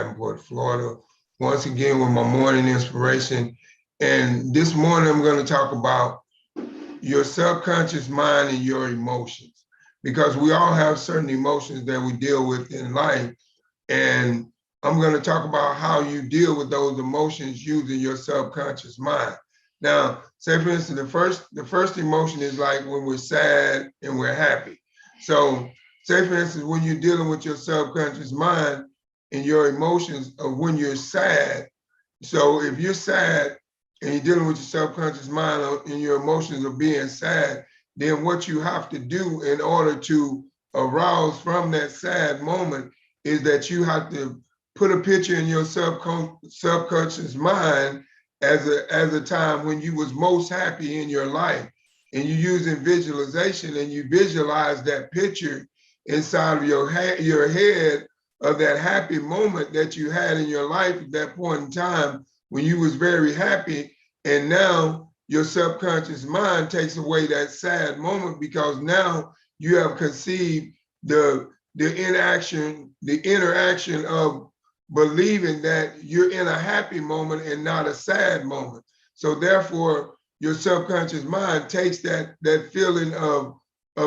Davenport, Florida, once again with my morning inspiration. And this morning I'm going to talk about your subconscious mind and your emotions, because we all have certain emotions that we deal with in life. And I'm going to talk about how you deal with those emotions using your subconscious mind. Now, say for instance, the first emotion is like when we're sad and we're happy. So say for instance, when you're dealing with your subconscious mind and your emotions of when you're sad. So if you're sad and you're dealing with your subconscious mind and your emotions of being sad, then what you have to do in order to arouse from that sad moment is that you have to put a picture in your subconscious mind as a time when you was most happy in your life. And you using visualization and you visualize that picture inside of your head of that happy moment that you had in your life at that point in time when you was very happy. And now your subconscious mind takes away that sad moment, because now you have conceived the interaction of believing that you're in a happy moment and not a sad moment. So therefore, your subconscious mind takes that feeling of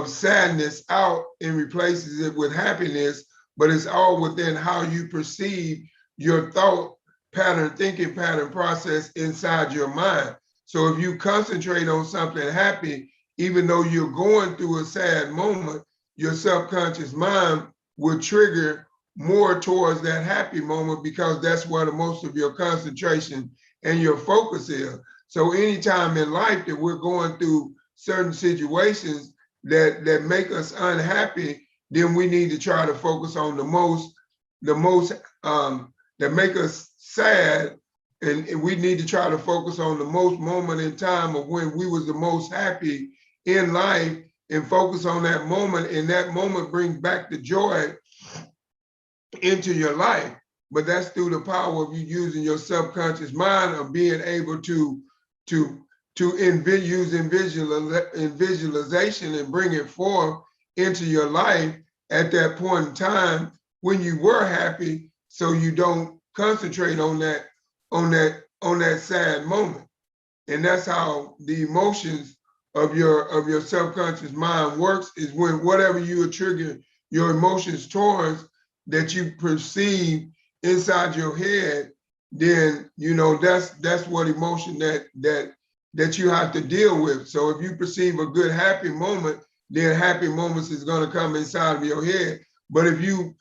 sadness out and replaces it with happiness, but it's all within how you perceive your thought pattern, thinking pattern process inside your mind. So if you concentrate on something happy, even though you're going through a sad moment, your subconscious mind will trigger more towards that happy moment, because that's where the most of your concentration and your focus is. So anytime in life that we're going through certain situations that make us unhappy, then we need to try to focus on the most that make us sad. And we need to try to focus on the most moment in time of when we was the most happy in life, and focus on that moment, and that moment brings back the joy into your life. But that's through the power of you using your subconscious mind, of being able to use in visualization and bring it forth into your life at that point in time when you were happy, so you don't concentrate on that sad moment. And that's how the emotions of your subconscious mind works, is when whatever you trigger your emotions towards that you perceive inside your head, then that's what emotion that you have to deal with. So if you perceive a good happy moment, then happy moments is going to come inside of your head. But if you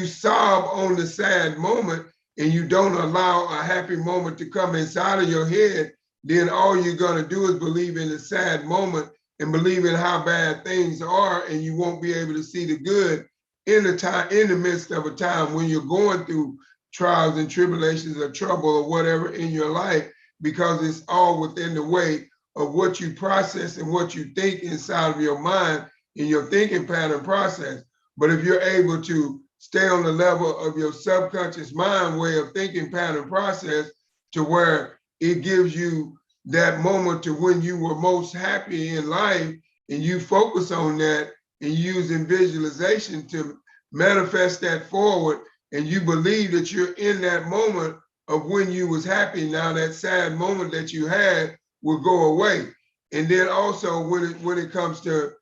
sob on the sad moment and you don't allow a happy moment to come inside of your head, then all you're going to do is believe in the sad moment and believe in how bad things are, and you won't be able to see the good in the midst of a time when you're going through trials and tribulations or trouble or whatever in your life, because it's all within the way of what you process and what you think inside of your mind in your thinking pattern process. But if you're able to stay on the level of your subconscious mind way of thinking pattern process, to where it gives you that moment to when you were most happy in life, and you focus on that and using visualization to manifest that forward, and you believe that you're in that moment of when you was happy, now that sad moment that you had will go away. And then also when it comes to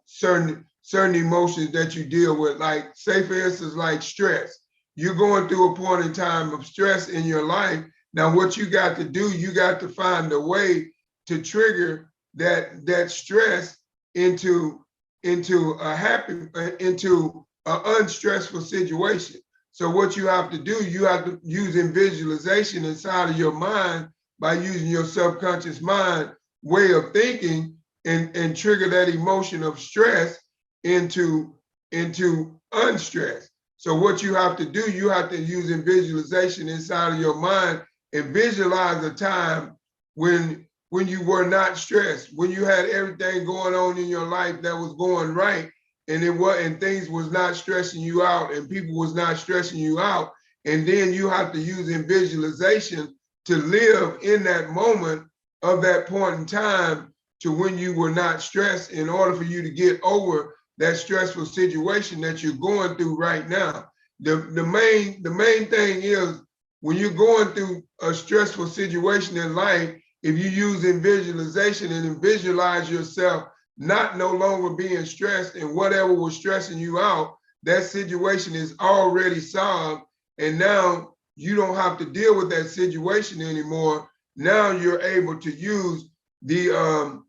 certain emotions that you deal with, like say for instance, like stress. You're going through a point in time of stress in your life. Now what you got to do, you got to find a way to trigger that stress into a happy, into an unstressful situation. So what you have to do, you have to use visualization inside of your mind by using your subconscious mind way of thinking, and trigger that emotion of stress into unstress. So what you have to do, you have to use visualization inside of your mind and visualize a time when you were not stressed, when you had everything going on in your life that was going right, and things was not stressing you out, and people was not stressing you out. And then you have to use visualization to live in that moment of that point in time to when you were not stressed, in order for you to get over that stressful situation that you're going through right now. the main thing is when you're going through a stressful situation in life, if you use visualization and visualize yourself not no longer being stressed and whatever was stressing you out, that situation is already solved. And now you don't have to deal with that situation anymore. Now you're able to use the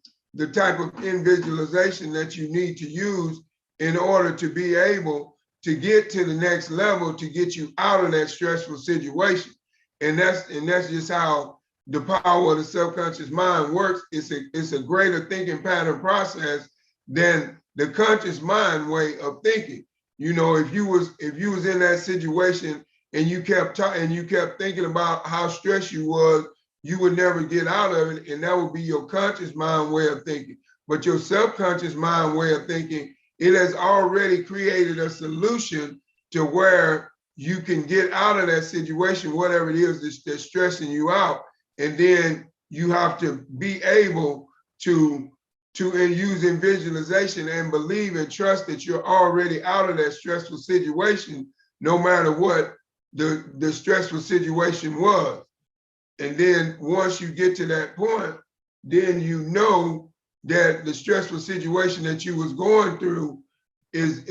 type of visualization that you need to use in order to be able to get to the next level to get you out of that stressful situation. And that's just how the power of the subconscious mind works. It's a greater thinking pattern process than the conscious mind way of thinking. You know, if you was in that situation and you kept thinking about how stressed you was, you would never get out of it, and that would be your conscious mind way of thinking. But your subconscious mind way of thinking, it has already created a solution to where you can get out of that situation, whatever it is that's stressing you out. And then you have to be able to use visualization and believe and trust that you're already out of that stressful situation, no matter what the stressful situation was. And then once you get to that point, then you know that the stressful situation that you was going through is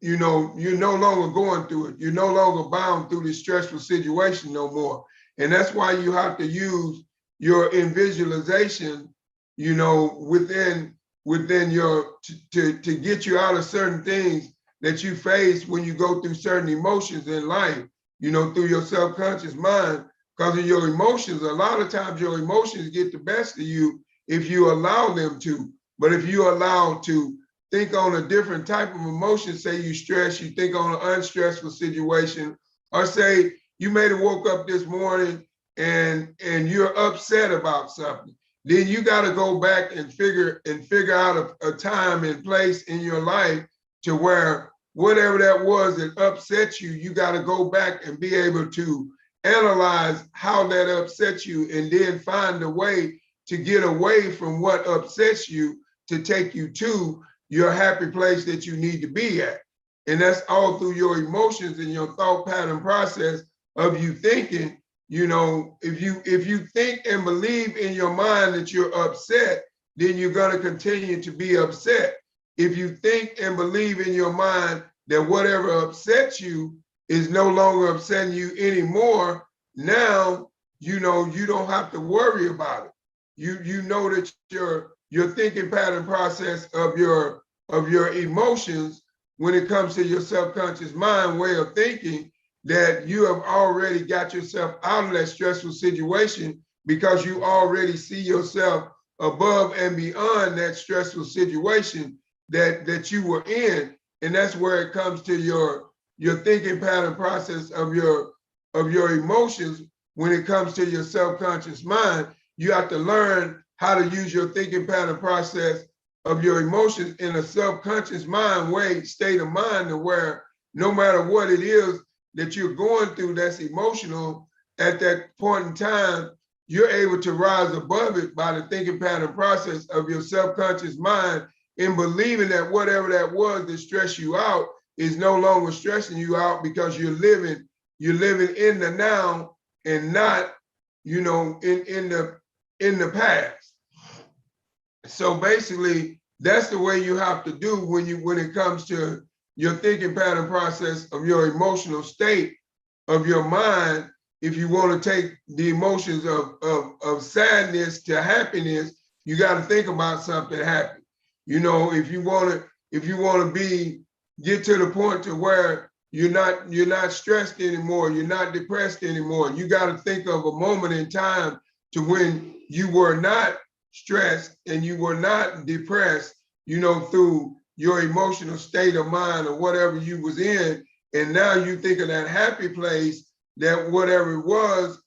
you know, you're no longer going through it. You're no longer bound through this stressful situation no more. And that's why you have to use your visualization, you know, within your to get you out of certain things that you face when you go through certain emotions in life, you know, through your subconscious mind. Because of your emotions, a lot of times your emotions get the best of you if you allow them to. But if you allow to think on a different type of emotion, say you stress, you think on an unstressful situation, or say you may have woke up this morning and you're upset about something, then you got to go back and figure out a time and place in your life to where whatever that was that upset you, you got to go back and be able to analyze how that upsets you and then find a way to get away from what upsets you to take you to your happy place that you need to be at. And that's all through your emotions and your thought pattern process of you thinking. You know, if you think and believe in your mind that you're upset, then you're going to continue to be upset. If you think and believe in your mind that whatever upsets you is no longer upsetting you anymore, now you know you don't have to worry about it. You know that your thinking pattern process of your emotions when it comes to your subconscious mind way of thinking, that you have already got yourself out of that stressful situation because you already see yourself above and beyond that stressful situation that you were in. And that's where it comes to your thinking pattern process of your emotions. When it comes to your subconscious mind, you have to learn how to use your thinking pattern process of your emotions in a subconscious mind way, state of mind, to where no matter what it is that you're going through that's emotional at that point in time, you're able to rise above it by the thinking pattern process of your subconscious mind, in believing that whatever that was that stressed you out is no longer stressing you out, because you're living in the now and not, you know, in the past. So basically, that's the way you have to do when it comes to your thinking pattern process of your emotional state of your mind. If you want to take the emotions of sadness to happiness, you got to think about something happy. You know, if you want to get to the point to where you're not stressed anymore, you're not depressed anymore, you got to think of a moment in time to when you were not stressed and you were not depressed, you know, through your emotional state of mind or whatever you was in. And now you think of that happy place, that whatever it was,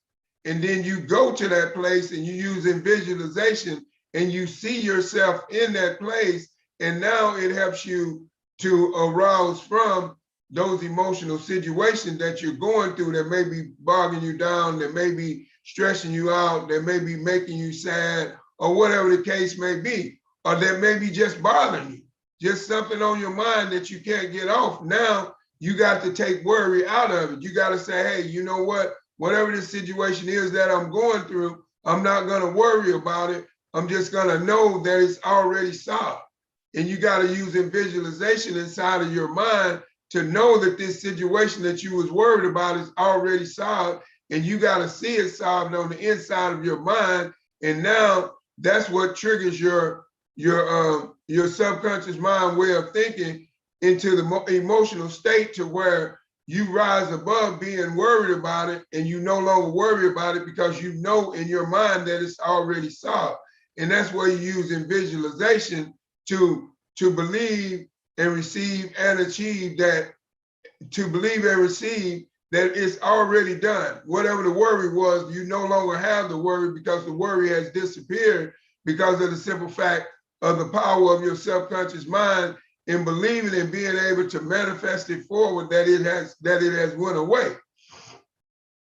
and then you go to that place and you use visualization and you see yourself in that place. And now it helps you to arouse from those emotional situations that you're going through that may be bogging you down, that may be stressing you out, that may be making you sad, or whatever the case may be, or that may be just bothering you. just something on your mind that you can't get off. Now you got to take worry out of it. You got to say, hey, you know what? Whatever the situation is that I'm going through, I'm not going to worry about it. I'm just going to know that it's already solved. And you got to use visualization inside of your mind to know that this situation that you was worried about is already solved, and you got to see it solved on the inside of your mind. And now that's what triggers your subconscious mind way of thinking into the emotional state to where you rise above being worried about it, and you no longer worry about it because you know in your mind that it's already solved. And that's where you use visualization to believe and receive and achieve that, to believe and receive that it's already done. Whatever the worry was, you no longer have the worry because the worry has disappeared because of the simple fact of the power of your subconscious mind in believing and being able to manifest it forward, that it has went away.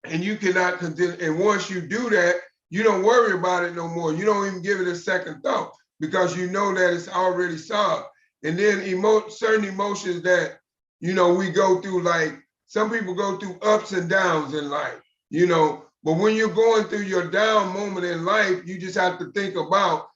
And you cannot continue. And once you do that, you don't worry about it no more. You don't even give it a second thought because you know that it's already solved. And then certain emotions that, we go through, like some people go through ups and downs in life, but when you're going through your down moment in life, you just have to think about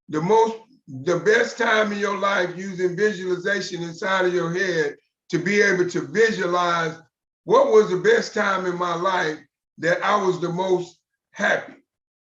the best time in your life using visualization inside of your head to be able to visualize what was the best time in my life that I was the most happy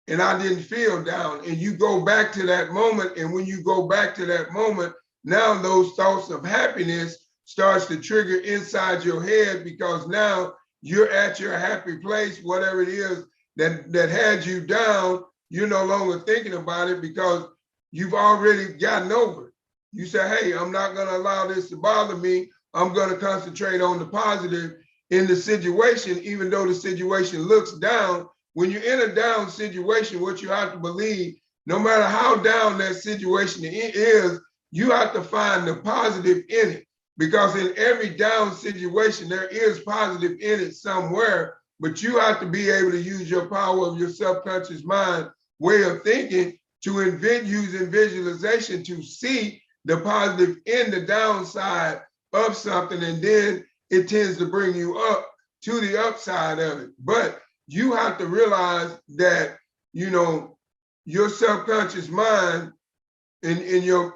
and I didn't feel down. And you go back to that moment. And when you go back to that moment, now those thoughts of happiness starts to trigger inside your head because now you're at your happy place, whatever it is that had you down, you're no longer thinking about it because you've already gotten over it. You say, hey, I'm not going to allow this to bother me. I'm going to concentrate on the positive in the situation, even though the situation looks down. When you're in a down situation, what you have to believe, no matter how down that situation is, you have to find the positive in it. Because in every down situation, there is positive in it somewhere, but you have to be able to use your power of your subconscious mind way of thinking to using visualization to see the positive in the downside of something, and then it tends to bring you up to the upside of it. But you have to realize that, your subconscious mind in your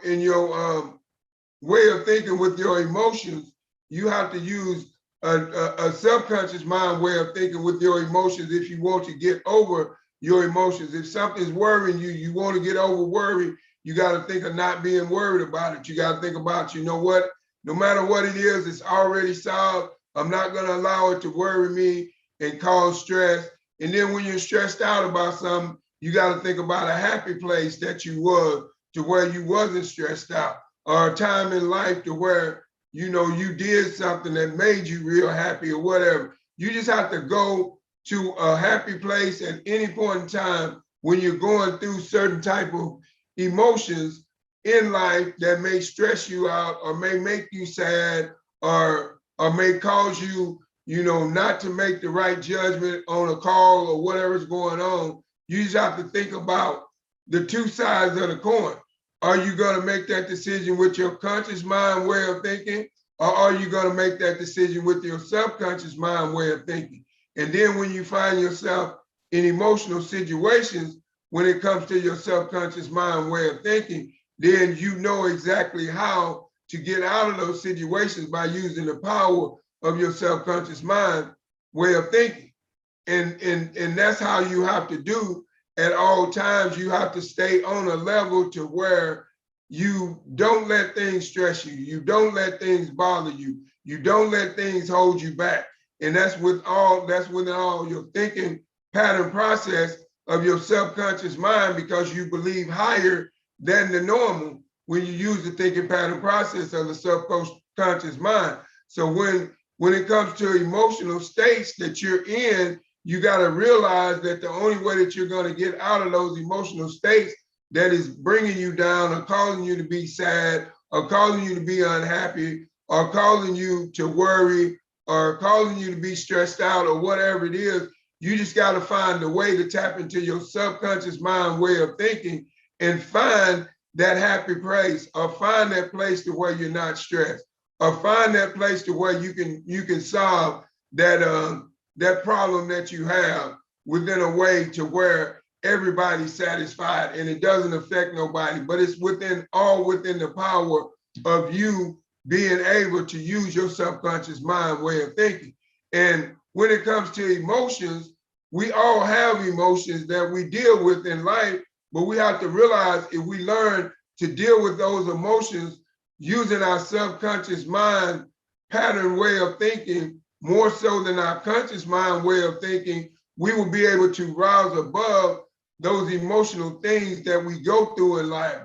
way of thinking with your emotions, you have to use a subconscious mind way of thinking with your emotions if you want to get over your emotions. If something's worrying you, you want to get over worry, you got to think of not being worried about it. You got to think about, you know what, no matter what it is, it's already solved. I'm not going to allow it to worry me and cause stress. And then when you're stressed out about something, you got to think about a happy place that you was to where you wasn't stressed out, or a time in life to where, you did something that made you real happy or whatever. You just have to go to a happy place at any point in time when you're going through certain type of emotions in life that may stress you out or may make you sad or may cause you, not to make the right judgment on a call or whatever's going on. You just have to think about the two sides of the coin. Are you going to make that decision with your conscious mind way of thinking, or are you going to make that decision with your subconscious mind way of thinking? And then when you find yourself in emotional situations, when it comes to your subconscious mind way of thinking, then you know exactly how to get out of those situations by using the power of your subconscious mind way of thinking. And that's how you have to do at all times. You have to stay on a level to where you don't let things stress you. You don't let things bother you. You don't let things hold you back. And that's within all your thinking pattern process of your subconscious mind, because you believe higher than the normal when you use the thinking pattern process of the subconscious mind. So when it comes to emotional states that you're in, you got to realize that the only way that you're going to get out of those emotional states that is bringing you down or causing you to be sad or causing you to be unhappy or causing you to worry or causing you to be stressed out or whatever it is, you just got to find a way to tap into your subconscious mind way of thinking and find that happy place, or find that place to where you're not stressed, or find that place to where you can solve that problem that you have within a way to where everybody's satisfied and it doesn't affect nobody, but it's all within the power of you being able to use your subconscious mind way of thinking. And when it comes to emotions, we all have emotions that we deal with in life, but we have to realize if we learn to deal with those emotions using our subconscious mind pattern way of thinking, more so than our conscious mind way of thinking, we will be able to rise above those emotional things that we go through in life.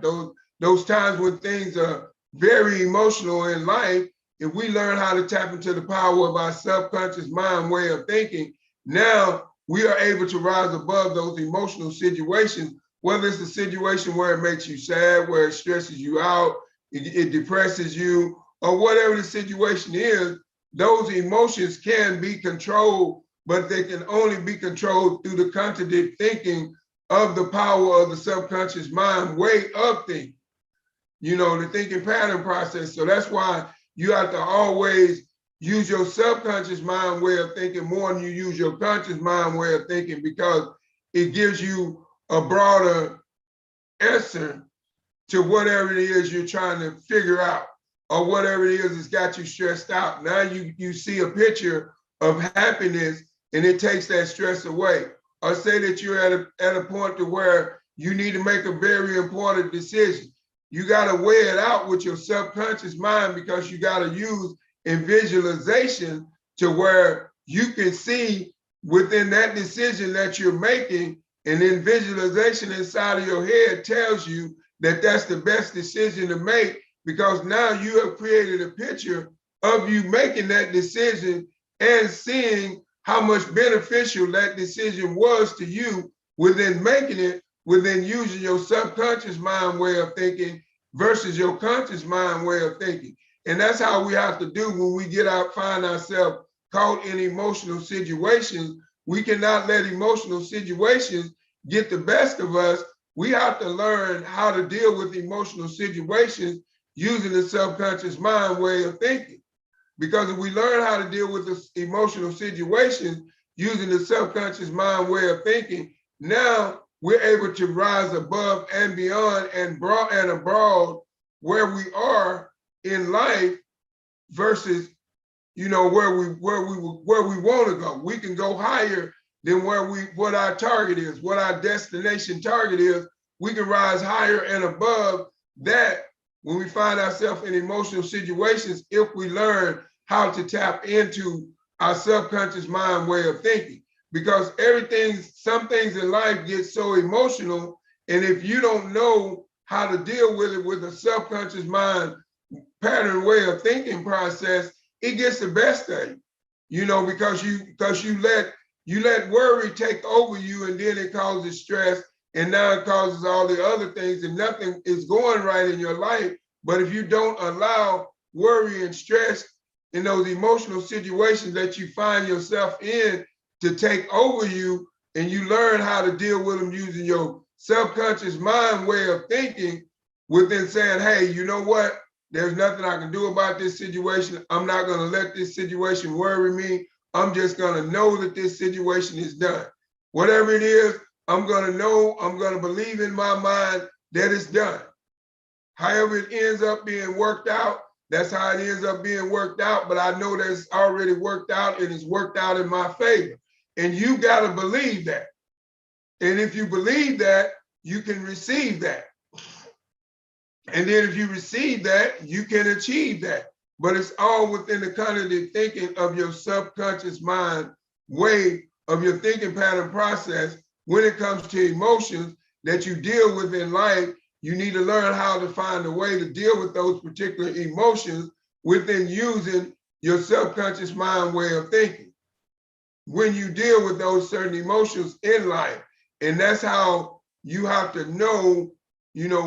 Those times when things are very emotional in life, if we learn how to tap into the power of our subconscious mind way of thinking, now we are able to rise above those emotional situations, whether it's a situation where it makes you sad, where it stresses you out, it depresses you, or whatever the situation is. Those emotions can be controlled, but they can only be controlled through the contradict thinking of the power of the subconscious mind way of thinking, the thinking pattern process. So that's why you have to always use your subconscious mind way of thinking more than you use your conscious mind way of thinking, because it gives you a broader answer to whatever it is you're trying to figure out, or whatever it is that's got you stressed out. Now you see a picture of happiness and it takes that stress away. Or say that you're at a point to where you need to make a very important decision. You got to weigh it out with your subconscious mind, because you got to use in visualization to where you can see within that decision that you're making, and then visualization inside of your head tells you that that's the best decision to make, because now you have created a picture of you making that decision and seeing how much beneficial that decision was to you within making it, within using your subconscious mind way of thinking versus your conscious mind way of thinking. And that's how we have to do when we find ourselves caught in emotional situations. We cannot let emotional situations get the best of us. We have to learn how to deal with emotional situations using the subconscious mind way of thinking. Because if we learn how to deal with the emotional situations using the subconscious mind way of thinking, now we're able to rise above and beyond and abroad where we are in life versus where we want to go. We can go higher than what our target is, what our destination target is. We can rise higher and above that when we find ourselves in emotional situations, if we learn how to tap into our subconscious mind way of thinking. Because some things in life get so emotional, and if you don't know how to deal with it with a subconscious mind pattern way of thinking process, it gets the best of you, because you let worry take over you, and then it causes stress, and now it causes all the other things, and nothing is going right in your life. But if you don't allow worry and stress in those emotional situations that you find yourself in to take over you, and you learn how to deal with them using your subconscious mind way of thinking, within saying, hey, you know what? There's nothing I can do about this situation. I'm not going to let this situation worry me. I'm just going to know that this situation is done. Whatever it is, I'm going to believe in my mind that it's done. However it ends up being worked out, that's how it ends up being worked out. But I know that it's already worked out, and it's worked out in my favor. And you got to believe that. And if you believe that, you can receive that. And then if you receive that, you can achieve that. But it's all within the cognitive thinking of your subconscious mind way of your thinking pattern process. When it comes to emotions that you deal with in life, you need to learn how to find a way to deal with those particular emotions within using your subconscious mind way of thinking when you deal with those certain emotions in life. And that's how you have to know,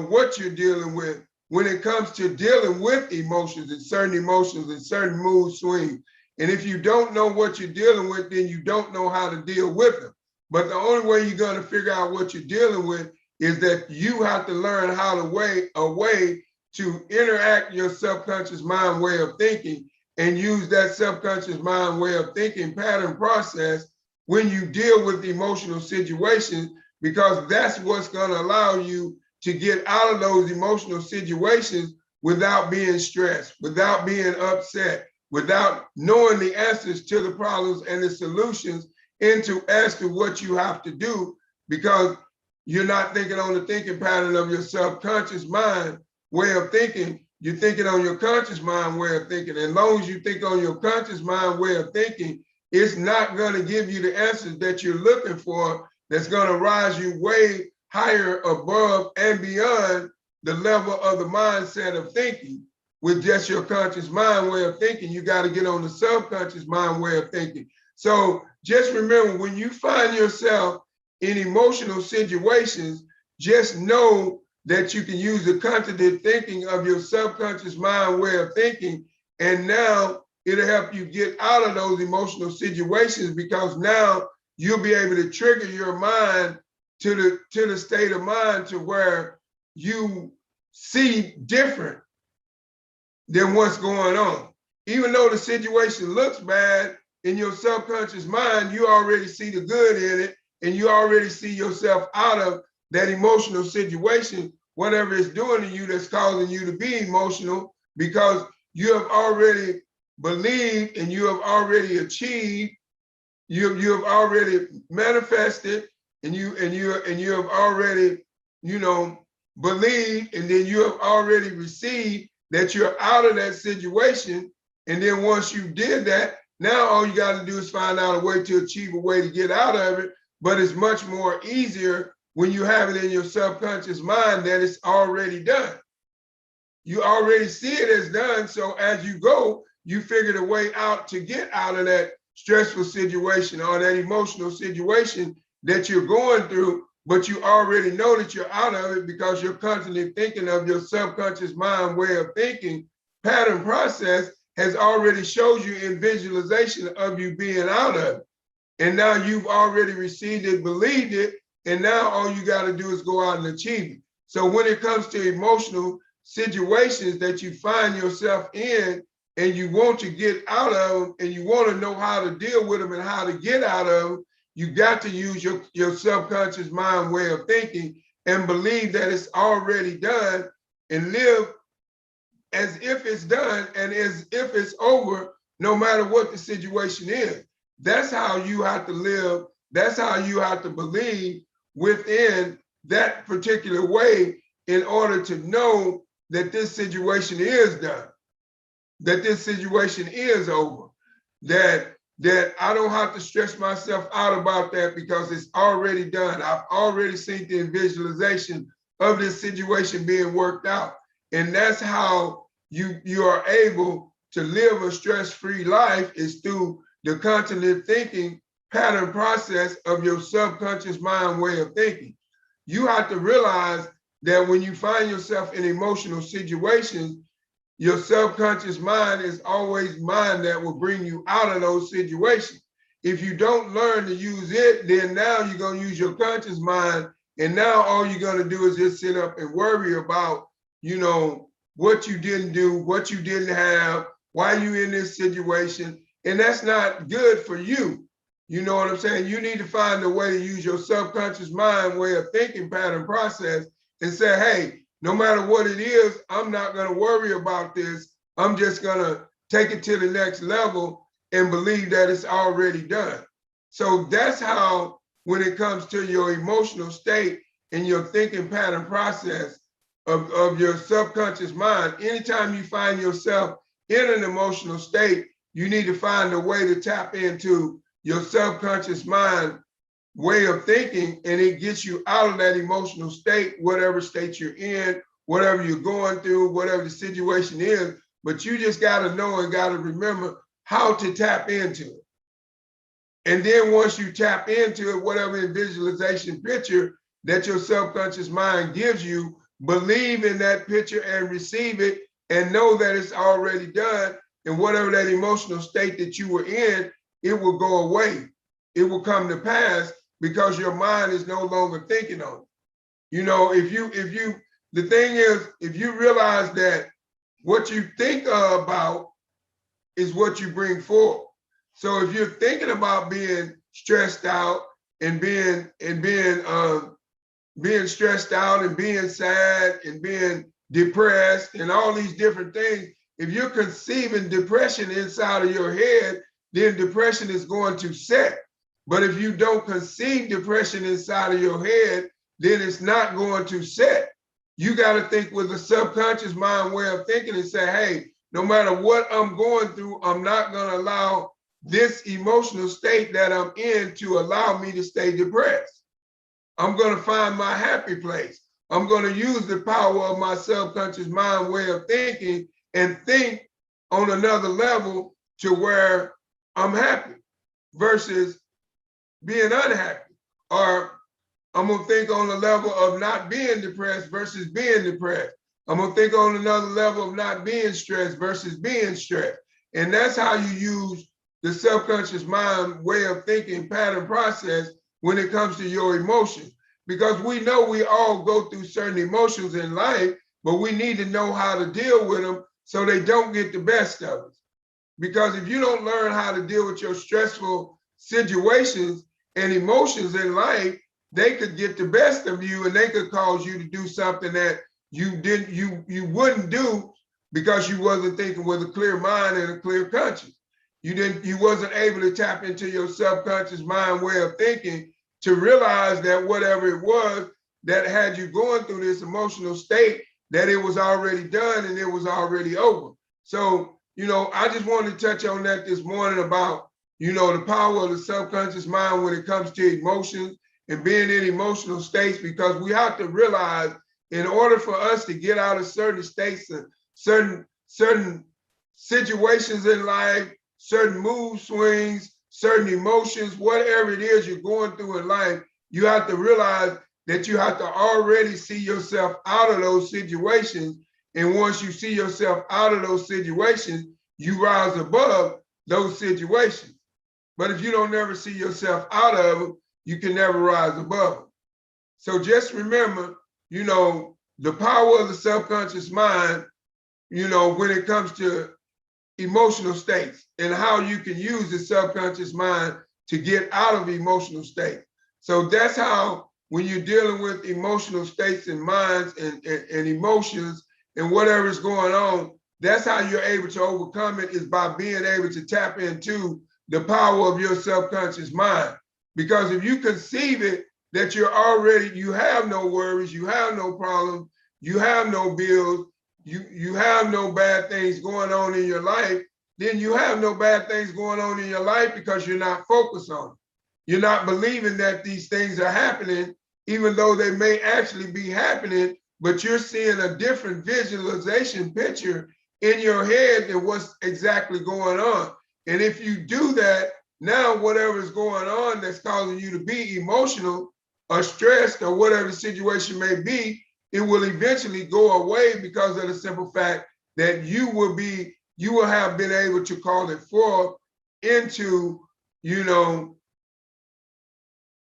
what you're dealing with when it comes to dealing with emotions and certain mood swings. And if you don't know what you're dealing with, then you don't know how to deal with them. But the only way you're going to figure out what you're dealing with is that you have to learn how to a way to interact your subconscious mind way of thinking and use that subconscious mind way of thinking pattern process when you deal with emotional situations, because that's what's going to allow you to get out of those emotional situations without being stressed, without being upset, without knowing the answers to the problems and the solutions as to what you have to do, because you're not thinking on the thinking pattern of your subconscious mind way of thinking. You're thinking on your conscious mind way of thinking. As long as you think on your conscious mind way of thinking, it's not going to give you the answers that you're looking for that's going to rise you way higher above and beyond the level of the mindset of thinking. With just your conscious mind way of thinking, you got to get on the subconscious mind way of thinking. So just remember, when you find yourself in emotional situations, just know that you can use the cognitive thinking of your subconscious mind way of thinking, and now it'll help you get out of those emotional situations, because now you'll be able to trigger your mind to the state of mind to where you see different than what's going on. Even though the situation looks bad, in your subconscious mind, you already see the good in it, and you already see yourself out of that emotional situation, whatever it's doing to you that's causing you to be emotional, because you have already believed and you have already achieved, you have already manifested, and you have already, believed, and then you have already received that you're out of that situation. And then once you did that, now all you got to do is find out a way to achieve a way to get out of it. But it's much more easier when you have it in your subconscious mind that it's already done. You already see it as done. So as you go, you figure the way out to get out of that stressful situation or that emotional situation that you're going through, but you already know that you're out of it because you're constantly thinking of your subconscious mind way of thinking pattern process has already showed you in visualization of you being out of it. And now you've already received it, believed it, and now all you got to do is go out and achieve it. So when it comes to emotional situations that you find yourself in and you want to get out of them and you want to know how to deal with them and how to get out of them, you got to use your subconscious mind way of thinking and believe that it's already done and live as if it's done and as if it's over, no matter what the situation is. That's how you have to live. That's how you have to believe within that particular way in order to know that this situation is done, that this situation is over, that I don't have to stress myself out about that because it's already done. I've already seen the visualization of this situation being worked out. And that's how you are able to live a stress-free life, is through the cognitive thinking pattern process of your subconscious mind way of thinking. You have to realize that when you find yourself in emotional situations, your subconscious mind is always mind that will bring you out of those situations. If you don't learn to use it, then now you're going to use your conscious mind, and now all you're going to do is just sit up and worry about, what you didn't do, what you didn't have, why you in this situation, and that's not good for you. You know what I'm saying? You need to find a way to use your subconscious mind way of thinking pattern process and say, hey, no matter what it is, I'm not going to worry about this. I'm just going to take it to the next level and believe that it's already done. So that's how, when it comes to your emotional state and your thinking pattern process of your subconscious mind, anytime you find yourself in an emotional state, you need to find a way to tap into your subconscious mind way of thinking, and it gets you out of that emotional state, whatever state you're in, whatever you're going through, whatever the situation is. But you just got to know and got to remember how to tap into it. And then once you tap into it, whatever visualization picture that your subconscious mind gives you, believe in that picture and receive it and know that it's already done. And whatever that emotional state that you were in, it will go away. It will come to pass because your mind is no longer thinking on it. You know, the thing is, if you realize that what you think about is what you bring forth. So if you're thinking about being stressed out and being stressed out and being sad and being depressed and all these different things, if you're conceiving depression inside of your head, then depression is going to set. But if you don't conceive depression inside of your head, then it's not going to set. You got to think with a subconscious mind way of thinking and say, hey, no matter what I'm going through, I'm not going to allow this emotional state that I'm in to allow me to stay depressed. I'm going to find my happy place. I'm going to use the power of my subconscious mind way of thinking and think on another level to where I'm happy versus being unhappy. Or I'm going to think on the level of not being depressed versus being depressed. I'm going to think on another level of not being stressed versus being stressed. And that's how you use the subconscious mind way of thinking pattern process when it comes to your emotions. Because we know we all go through certain emotions in life, but we need to know how to deal with them so they don't get the best of us. Because if you don't learn how to deal with your stressful situations and emotions in life, they could get the best of you and they could cause you to do something that you wouldn't do because you wasn't thinking with a clear mind and a clear conscience. You wasn't able to tap into your subconscious mind way of thinking to realize that whatever it was that had you going through this emotional state, that it was already done and it was already over. So, you know, I just wanted to touch on that this morning about, you know, the power of the subconscious mind when it comes to emotions and being in emotional states, because we have to realize in order for us to get out of certain states and certain situations in life, certain mood swings, certain emotions, whatever it is you're going through in life, you have to realize that you have to already see yourself out of those situations. And once you see yourself out of those situations, you rise above those situations. But if you don't never see yourself out of them, you can never rise above them. So just remember, you know, the power of the subconscious mind, you know, when it comes to emotional states and how you can use the subconscious mind to get out of emotional states. So that's how, when you're dealing with emotional states and minds and emotions and whatever's going on, that's how you're able to overcome it, is by being able to tap into the power of your subconscious mind. Because if you conceive it, that you have no worries, you have no problems, you have no bills, you have no bad things going on in your life, then you have no bad things going on in your life because you're not focused on it. You're not believing that these things are happening, even though they may actually be happening, but you're seeing a different visualization picture in your head than what's exactly going on. And if you do that, now whatever is going on that's causing you to be emotional or stressed or whatever the situation may be, it will eventually go away because of the simple fact that you will have been able to call it forth into, you know,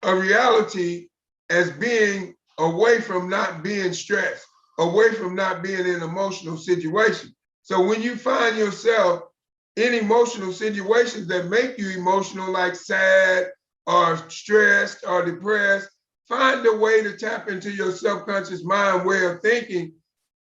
a reality as being away from not being stressed, away from not being in an emotional situation. So when you find yourself in emotional situations that make you emotional, like sad or stressed or depressed, find a way to tap into your subconscious mind way of thinking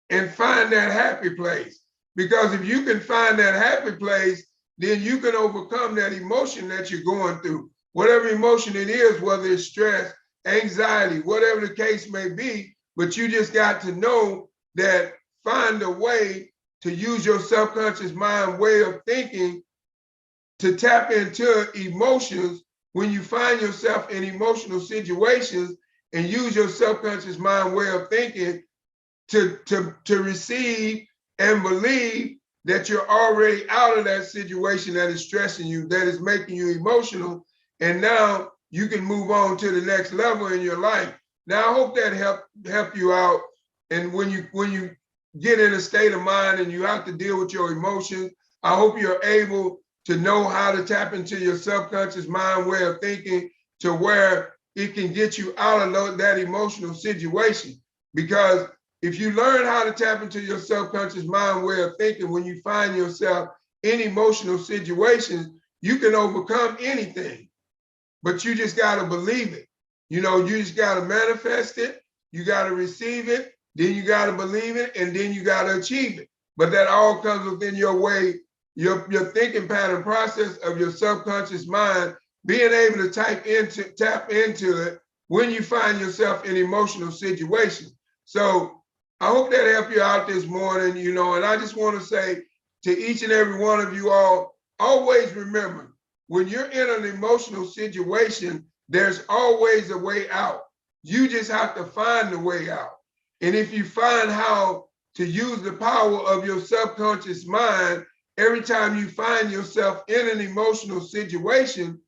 and find that happy place. Because if you can find that happy place, then you can overcome that emotion that you're going through. Whatever emotion it is, whether it's stress, anxiety, whatever the case may be, but you just got to know that, find a way to use your subconscious mind way of thinking to tap into emotions when you find yourself in emotional situations, and use your subconscious mind way of thinking to receive and believe that you're already out of that situation that is stressing you, that is making you emotional, and now you can move on to the next level in your life. Now, I hope that help you out. And when you get in a state of mind and you have to deal with your emotions, I hope you're able to know how to tap into your subconscious mind way of thinking to where it can get you out of that emotional situation. Because if you learn how to tap into your subconscious mind way of thinking, when you find yourself in emotional situations, you can overcome anything. But you just got to believe it. You just got to manifest it. You got to receive it. Then you got to believe it, and then you got to achieve it. But that all comes within your way, your thinking pattern process of your subconscious mind, being able to tap into it when you find yourself in emotional situations. So I hope that helped you out this morning, and I just want to say to each and every one of you all, always remember, when you're in an emotional situation, there's always a way out. You just have to find the way out. And if you find how to use the power of your subconscious mind, every time you find yourself in an emotional situation,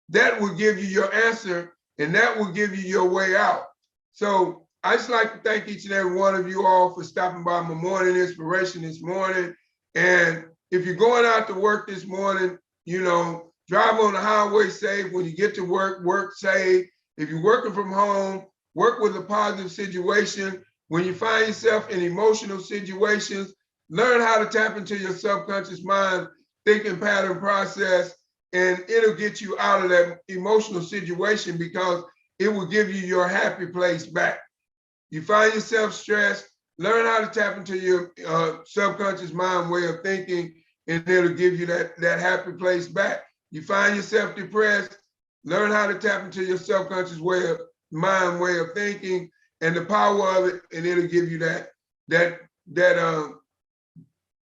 that will give you your answer, and that will give you your way out. So I just like to thank each and every one of you all for stopping by my morning inspiration this morning. And if you're going out to work this morning, drive on the highway safe. When you get to work, work safe. If you're working from home, work with a positive situation. When you find yourself in emotional situations, learn how to tap into your subconscious mind thinking pattern process, and it'll get you out of that emotional situation, because it will give you your happy place back. You find yourself stressed, learn how to tap into your subconscious mind way of thinking, and it'll give you that happy place back. You find yourself depressed, learn how to tap into your subconscious mind way of thinking and the power of it, and it'll give you that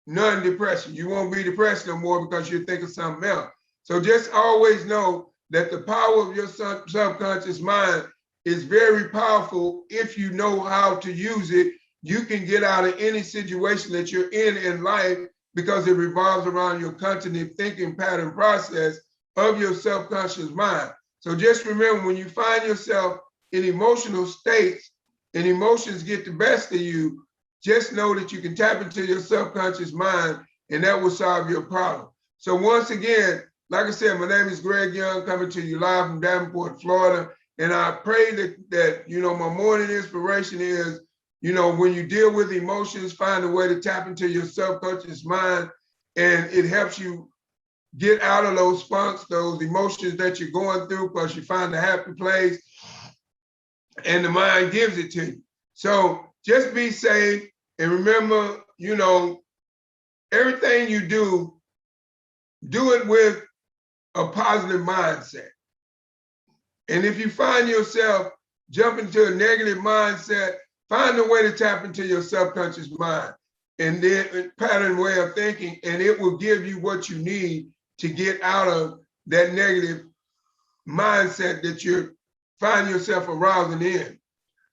non-depression. You won't be depressed no more because you're thinking something else. So just always know that the power of your subconscious mind is very powerful. If you know how to use it, you can get out of any situation that you're in life, because it revolves around your cognitive thinking pattern process of your subconscious mind. So just remember, when you find yourself in emotional states and emotions get the best of you, just know that you can tap into your subconscious mind, and that will solve your problem. So once again, like I said, my name is Greg Young, coming to you live from Davenport, Florida. And I pray that my morning inspiration is, when you deal with emotions, find a way to tap into your subconscious mind, and it helps you get out of those funks, those emotions that you're going through, because you find a happy place and the mind gives it to you. So just be safe, and remember, everything you do it with a positive mindset. And if you find yourself jumping to a negative mindset, find a way to tap into your subconscious mind and then pattern way of thinking, and it will give you what you need to get out of that negative mindset that you find yourself arousing in.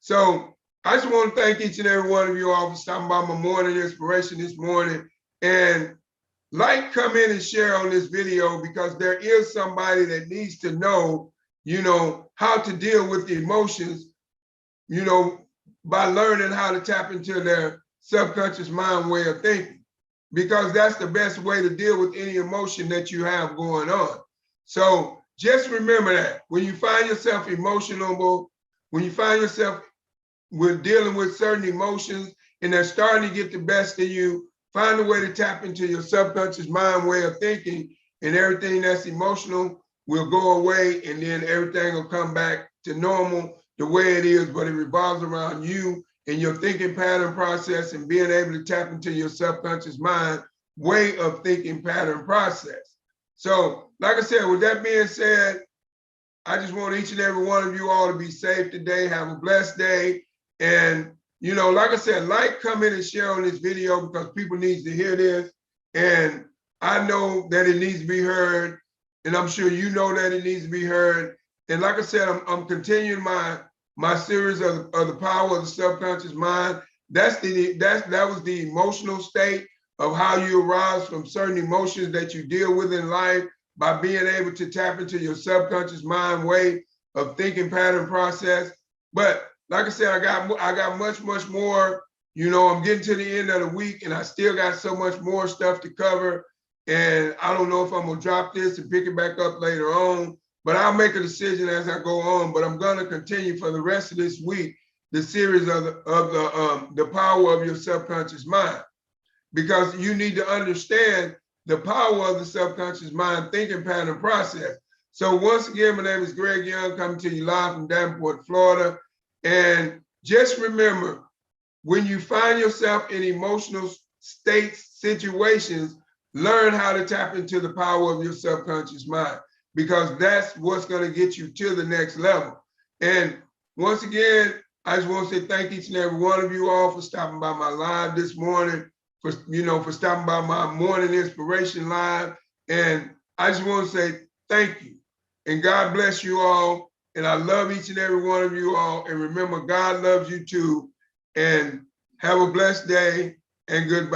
So I just want to thank each and every one of you all for stopping by my morning inspiration this morning. And come in and share on this video, because there is somebody that needs to know, how to deal with the emotions, by learning how to tap into their subconscious mind way of thinking, because that's the best way to deal with any emotion that you have going on. So just remember that when you find yourself emotional, when you find yourself dealing with certain emotions and they're starting to get the best of you, find a way to tap into your subconscious mind way of thinking, and everything that's emotional will go away, and then everything will come back to normal the way it is, but it revolves around you and your thinking pattern process and being able to tap into your subconscious mind way of thinking pattern process. So, like I said, with that being said, I just want each and every one of you all to be safe today. Have a blessed day. And like I said, comment, and share on this video, because people need to hear this. And I know that it needs to be heard. And I'm sure you know that it needs to be heard. And like I said, I'm continuing my series of the power of the subconscious mind. That was the emotional state of how you arouse from certain emotions that you deal with in life by being able to tap into your subconscious mind way of thinking pattern process. But like I said, I got much more. I'm getting to the end of the week, and I still got so much more stuff to cover. And I don't know if I'm gonna drop this and pick it back up later on. but I'll make a decision as I go on. But I'm going to continue for the rest of this week the series of the power of your subconscious mind, because you need to understand the power of the subconscious mind thinking pattern process. So once again, my name is Greg Young, coming to you live from Davenport, Florida. And just remember, when you find yourself in emotional states, situations, learn how to tap into the power of your subconscious mind, because that's what's going to get you to the next level. And once again, I just want to say thank each and every one of you all for stopping by my live this morning, for stopping by my morning inspiration live. And I just want to say thank you. And God bless you all. And I love each and every one of you all. And remember, God loves you too. And have a blessed day and goodbye.